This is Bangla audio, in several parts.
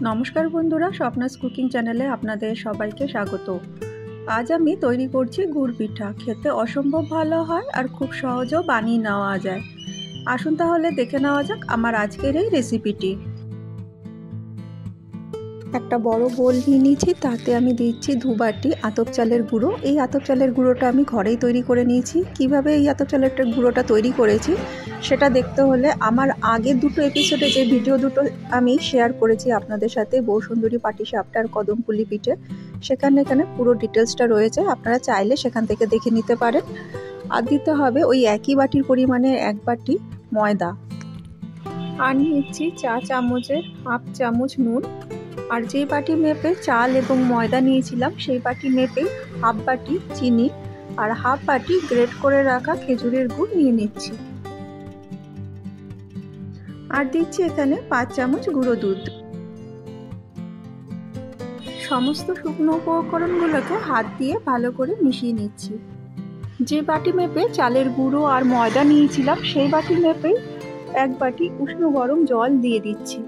নমস্কার বন্ধুরা, স্বপ্নাস কুকিং চ্যানেলে আপনাদের সবাইকে স্বাগত। আজ আমি তৈরি করছি গুড় পিঠা। খেতে অসম্ভব ভালো হয় আর খুব সহজেও বানিয়ে নেওয়া যায়। আসুন তাহলে দেখে নেওয়া যাক আমার আজকের এই রেসিপিটি। একটা বড় বোল নিয়ে নিয়েছি, তাতে আমি দিচ্ছি 2 বাটি আতপ চালের গুঁড়ো। এই আতপ চালের গুঁড়োটা আমি ঘরেই তৈরি করে নিয়েছি। কিভাবে এই আতপ চালের গুঁড়োটা তৈরি করেছি সেটা দেখতে হলে আমার আগের দুটো এপিসোডে যে ভিডিও দুটো আমি শেয়ার করেছি আপনাদের সাথে, বৌসুন্দরী পাটিসাপটা আর কদমপুলি পিঠে, এখানে পুরো ডিটেলসটা রয়েছে। আপনারা চাইলে সেখান থেকে দেখে নিতে পারেন। আর দিতে হবে ওই একই বাটির পরিমাণে 1 বাটি ময়দা, আর নিচ্ছি চা চামচের হাফ চামচ নুন। আর যে বাটি মেপে চাল এবং ময়দা নিয়েছিলাম সেই বাটি মেপে হাফ বাটি চিনি আর হাফ বাটি গ্রেট করে রাখা খেজুরের গুড় নিয়ে নিচ্ছি। আর দিচ্ছি এখানে 5 চামচ গুঁড়ো দুধ। সমস্ত শুকনো উপকরণগুলোকে হাত দিয়ে ভালো করে মিশিয়ে নিচ্ছি। যে বাটি মেপে চালের গুঁড়ো আর ময়দা নিয়েছিলাম সেই বাটি মেপে 1 বাটি উষ্ণ গরম জল দিয়ে দিচ্ছি।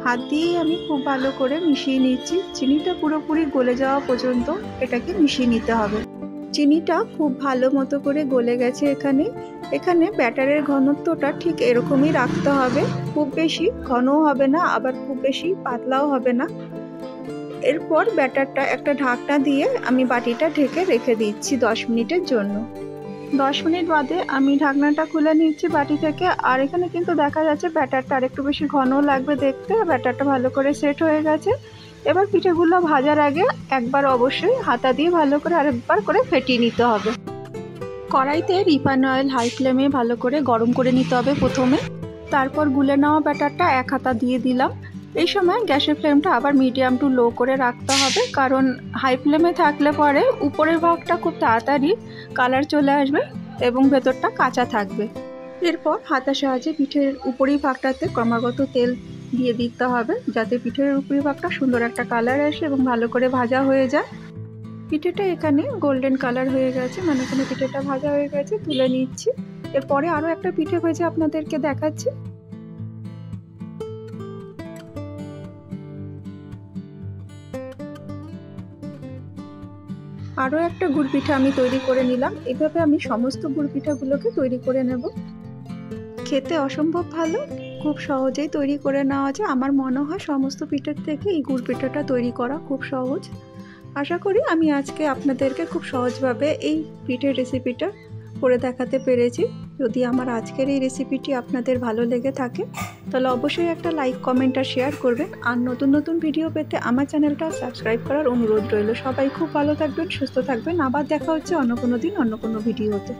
হাত দিয়ে আমি খুব ভালো করে মিশিয়ে নিচ্ছি। চিনিটা পুরোপুরি গলে যাওয়া পর্যন্ত এটাকে মিশিয়ে নিতে হবে। চিনিটা খুব ভালো মতো করে গলে গেছে। এখানে ব্যাটারের ঘনত্বটা ঠিক এরকমই রাখতে হবে। খুব বেশি ঘনও হবে না, আবার খুব বেশি পাতলাও হবে না। এরপর ব্যাটারটা একটা ঢাকনা দিয়ে আমি বাটিটা ঢেকে রেখে দিচ্ছি 10 মিনিটের জন্য। 10 মিনিট বাদে আমি ঢাকনাটা খুলে নিচ্ছি বাটি থেকে। আর এখানে কিন্তু দেখা যাচ্ছে ব্যাটারটা আরেকটু বেশি ঘনও লাগবে দেখতে। ব্যাটারটা ভালো করে সেট হয়ে গেছে। এবার পিঠেগুলো ভাজার আগে একবার অবশ্যই হাতা দিয়ে ভালো করে আরেকবার করে ফেটিয়ে নিতে হবে। কড়াইতে রিফাইন অয়েল হাই ফ্লেমে ভালো করে গরম করে নিতে হবে প্রথমে। তারপর গুলে নেওয়া ব্যাটারটা 1 হাতা দিয়ে দিলাম। এই সময় গ্যাসের ফ্লেমটা আবার মিডিয়াম টু লো করে রাখতে হবে, কারণ হাই ফ্লেমে থাকলে পরে উপরের ভাগটা খুব তাড়াতাড়ি কালার চলে আসবে এবং ভেতরটা কাঁচা থাকবে। এরপর হাতার সাহায্যে পিঠের উপরি ভাগটাতে ক্রমাগত তেল দিয়ে দিতে হবে, যাতে পিঠের উপরি ভাগটা সুন্দর একটা কালার আসে এবং ভালো করে ভাজা হয়ে যায়। পিঠেটা এখানে গোল্ডেন কালার হয়ে গেছে, মানে এখানে পিঠেটা ভাজা হয়ে গেছে, তুলে নিচ্ছি। এরপরে আরও একটা পিঠে ভেজে আপনাদেরকে দেখাচ্ছি। আরও একটা গুড় পিঠা আমি তৈরি করে নিলাম। এভাবে আমি সমস্ত গুড় পিঠাগুলোকে তৈরি করে নেব। খেতে অসম্ভব ভালো, খুব সহজেই তৈরি করে নেওয়া যায়। আমার মনে হয় সমস্ত পিঠের থেকে এই গুড় পিঠাটা তৈরি করা খুব সহজ। আশা করি আমি আজকে আপনাদেরকে খুব সহজভাবে এই পিঠের রেসিপিটা করে দেখাতে পেরেছি। যদি আমার আজকের এই রেসিপিটি আপনাদের ভালো লেগে থাকে তাহলে অবশ্যই একটা লাইক, কমেন্ট আর শেয়ার করবেন। আর নতুন নতুন ভিডিও পেতে আমার চ্যানেলটা সাবস্ক্রাইব করার অনুরোধ রইল। সবাই খুব ভালো থাকবেন, সুস্থ থাকবেন। আবার দেখা হচ্ছে অন্য কোনো দিন অন্য কোনো ভিডিওতে।